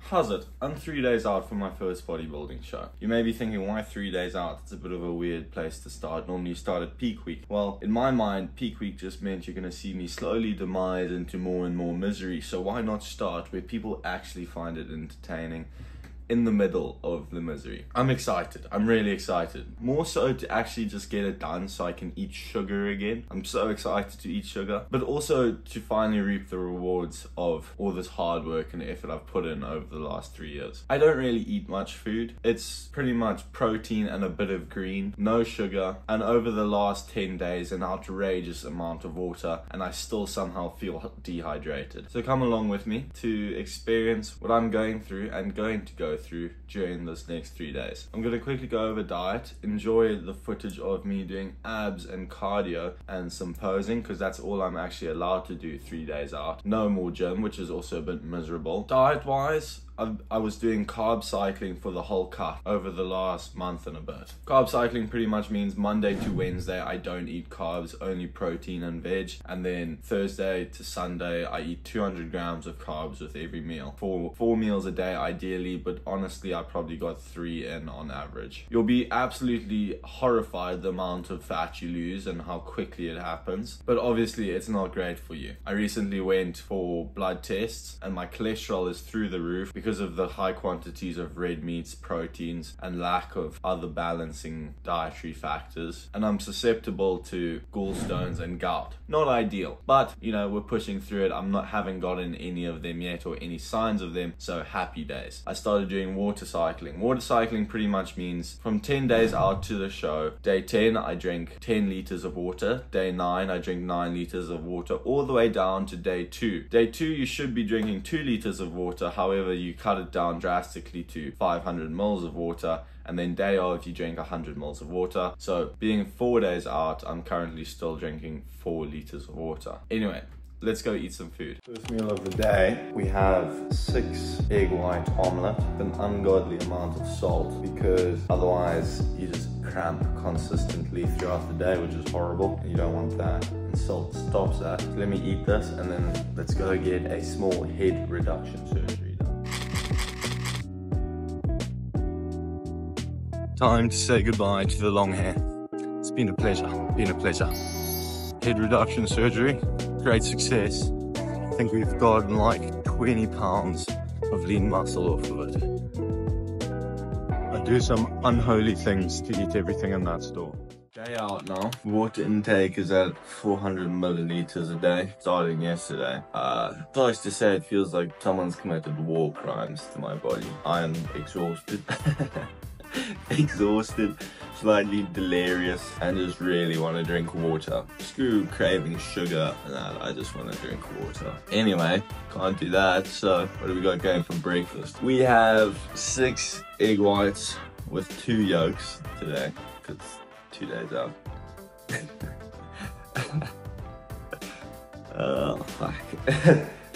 How's it? I'm 3 days out from my first bodybuilding show. You may be thinking, why 3 days out? It's a bit of a weird place to start. Normally you start at peak week. Well, in my mind, peak week just meant you're gonna see me slowly demise into more and more misery. So why not start where people actually find it entertaining? In the middle of the misery. I'm excited. I'm really excited. More so to actually just get it done so I can eat sugar again. I'm so excited to eat sugar, but also to finally reap the rewards of all this hard work and effort I've put in over the last 3 years. I don't really eat much food. It's pretty much protein and a bit of green, no sugar, and over the last 10 days an outrageous amount of water, and I still somehow feel dehydrated. So come along with me to experience what I'm going through and going to go through during this next 3 days. I'm going to quickly go over diet, enjoy the footage of me doing abs and cardio and some posing, because that's all I'm actually allowed to do 3 days out. No more gym, which is also a bit miserable. Diet wise, I was doing carb cycling for the whole cut over the last month and a bit. Carb cycling pretty much means Monday to Wednesday I don't eat carbs, only protein and veg, and then Thursday to Sunday I eat 200 grams of carbs with every meal. Four meals a day ideally, but honestly I probably got 3 in on average. You'll be absolutely horrified the amount of fat you lose and how quickly it happens, but obviously it's not great for you. I recently went for blood tests and my cholesterol is through the roof because of the high quantities of red meats, proteins, and lack of other balancing dietary factors. And I'm susceptible to gallstones and gout. Not ideal, but you know, we're pushing through it. Haven't gotten any of them yet or any signs of them, so happy days. I started doing water cycling. Water cycling pretty much means from 10 days out to the show, day 10 I drink 10 liters of water, day 9 I drink 9 liters of water, all the way down to day 2. Day 2 you should be drinking 2 liters of water, however you cut it down drastically to 500 mils of water, and then day of you drink 100 mils of water. So being 4 days out, I'm currently still drinking 4 liters of water. Anyway, let's go eat some food. First meal of the day, we have 6 egg white omelette, an ungodly amount of salt, because otherwise you just cramp consistently throughout the day, which is horrible, and you don't want that. And salt stops that. So let me eat this, and then let's go get a small head reduction surgery done. Time to say goodbye to the long hair. It's been a pleasure, Head reduction surgery, great success. I think we've gotten like 20 pounds of lean muscle off of it. I do some unholy things to eat everything in that store. Day out now. Water intake is at 400 milliliters a day, starting yesterday. Nice to say, it feels like someone's committed war crimes to my body. I am exhausted. Exhausted, slightly delirious, and just really want to drink water. Screw craving sugar and that, I just want to drink water. Anyway, can't do that, so what do we got going for breakfast? We have 6 egg whites with 2 yolks today, because 2 days out. Oh, fuck.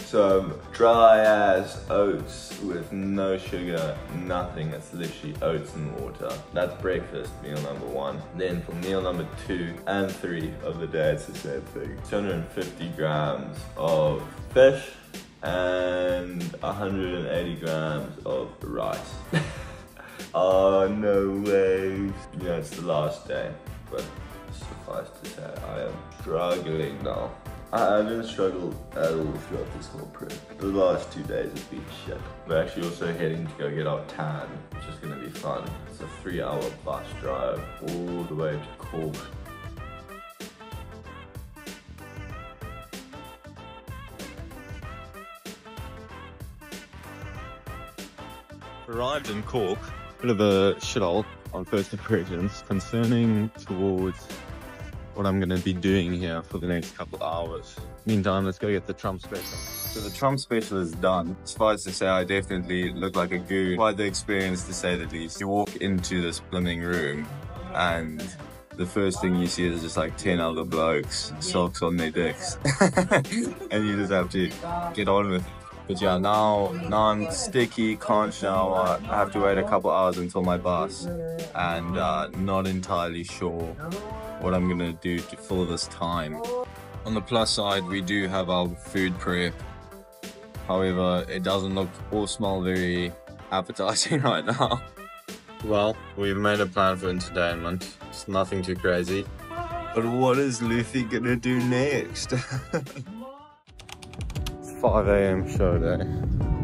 So dry ass oats with no sugar, nothing. It's literally oats and water. That's breakfast, meal number 1. Then for meal number 2 and 3 of the day, it's the same thing. 250 grams of fish and 180 grams of rice. Oh, no way. Yeah, it's the last day, but suffice to say, I am struggling now. I didn't struggle at all throughout this whole prep. The last 2 days have been shit. We're actually also heading to go get our tan, which is going to be fun. It's a 3-hour bus drive all the way to Cork. Arrived in Cork. Bit of a shithole on first impressions concerning towards what I'm going to be doing here for the next couple of hours. Meantime, let's go get the Trump special. So the Trump special is done. Suffice to say, I definitely look like a goon. Quite the experience, to say the least. You walk into this blooming room and the first thing you see is just like 10 other blokes, socks on their dicks. And you just have to get on with it. But yeah, now I'm sticky, can't shower. I have to wait a couple hours until my bus, and not entirely sure what I'm gonna do to fill this time. On the plus side, we do have our food prep However, it doesn't look or smell very appetizing right now. Well, we've made a plan for entertainment. It's nothing too crazy. But what is Luffy gonna do next? It's 5 AM show day.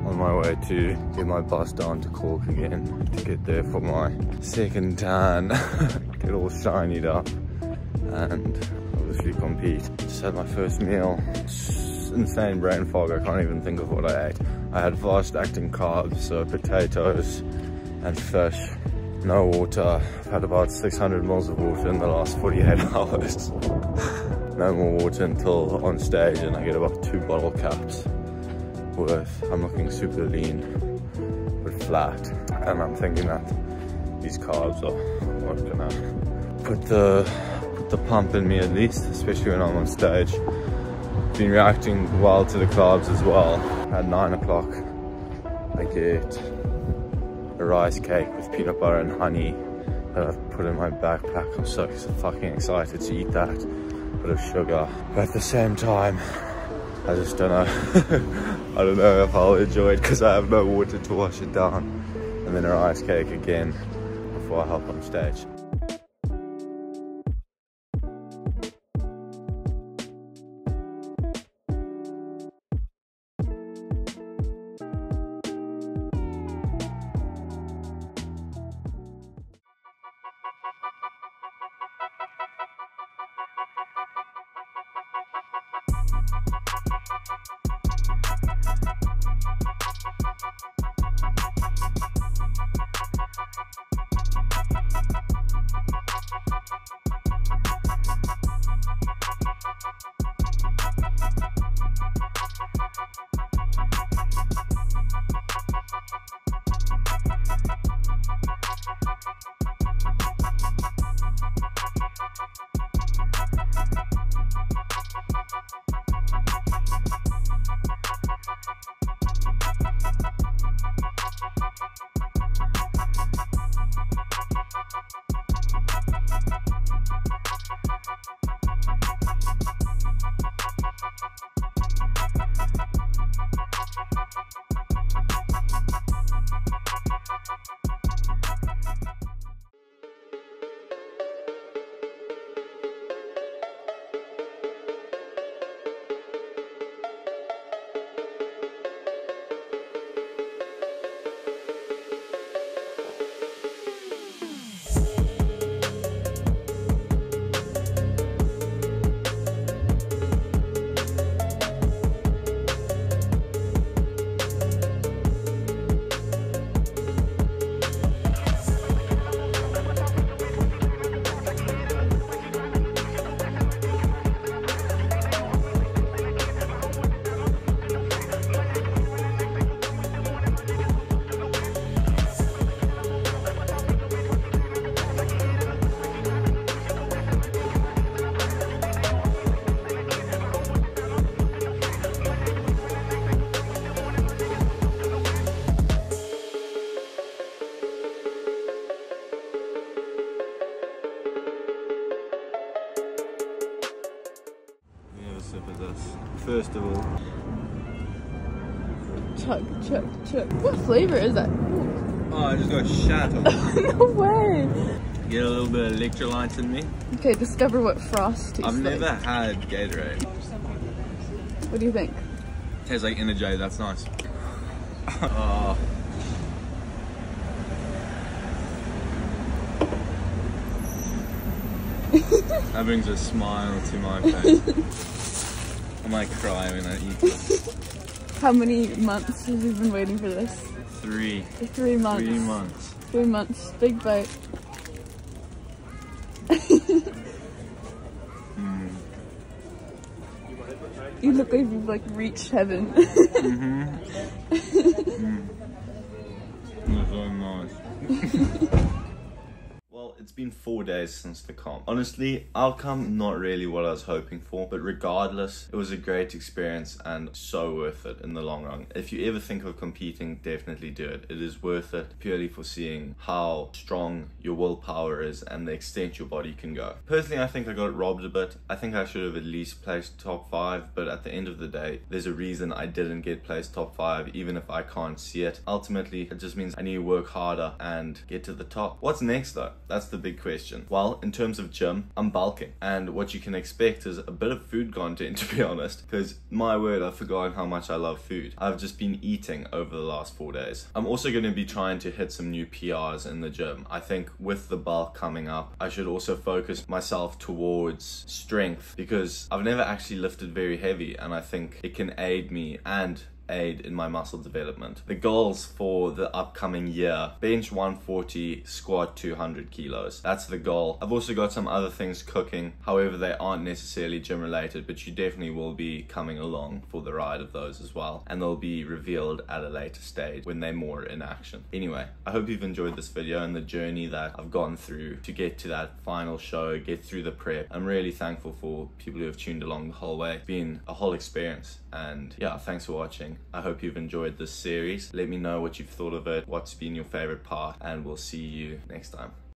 On my way to get my bus down to Cork again to get there for my second tan. Get all shinied up and obviously compete. Just had my first meal. It's insane brain fog, I can't even think of what I ate. I had fast acting carbs, so potatoes and fish. No water. I've had about 600 mils of water in the last 48 hours. No more water until on stage, and I get about 2 bottle caps worth. I'm looking super lean but flat, and I'm thinking that these carbs are what gonna put the pump in me, at least, especially when I'm on stage. Been reacting well to the carbs as well. At 9 o'clock I get a rice cake with peanut butter and honey that I've put in my backpack. I'm so fucking excited to eat that. Bit of sugar, but at the same time I just don't know. I don't know if I'll enjoy it because I have no water to wash it down. And then a rice cake again before I hop on stage. First of all, chug. What flavor is that? Ooh. Oh, I just got shot. No way. Get a little bit of electrolytes in me. Okay, discover what frost tastes like. I've never had Gatorade. What do you think? Tastes like Energy. That's nice. Oh. That brings a smile to my face. I might cry when I eat this. How many months have you been waiting for this? 3. 3 months. 3 months. 3 months. Big bite. You look like you've like reached heaven. It's so nice. Well, Well, it's been 4 days since the comp. Honestly, outcome not really what I was hoping for, but regardless, it was a great experience and so worth it in the long run. If you ever think of competing, definitely do it. It is worth it purely for seeing how strong your willpower is and the extent your body can go. Personally, I think I got robbed a bit. I think I should have at least placed top 5, but at the end of the day, there's a reason I didn't get placed top 5, even if I can't see it. Ultimately, it just means I need to work harder and get to the top. What's next though? That's the big question. Well, in terms of gym, I'm bulking, and what you can expect is a bit of food content, to be honest, because my word, I've forgotten how much I love food. I've just been eating over the last 4 days. I'm also going to be trying to hit some new PRs in the gym. I think with the bulk coming up, I should also focus myself towards strength, because I've never actually lifted very heavy, and I think it can aid me and aid in my muscle development. The goals for the upcoming year: bench 140, squat 200 kilos. That's the goal. I've also got some other things cooking. However, they aren't necessarily gym related, but you definitely will be coming along for the ride of those as well. And they'll be revealed at a later stage when they're more in action. Anyway, I hope you've enjoyed this video and the journey that I've gone through to get to that final show, get through the prep. I'm really thankful for people who have tuned along the whole way. It's been a whole experience, and yeah, thanks for watching. I hope you've enjoyed this series. Let me know what you've thought of it, what's been your favorite part, and we'll see you next time.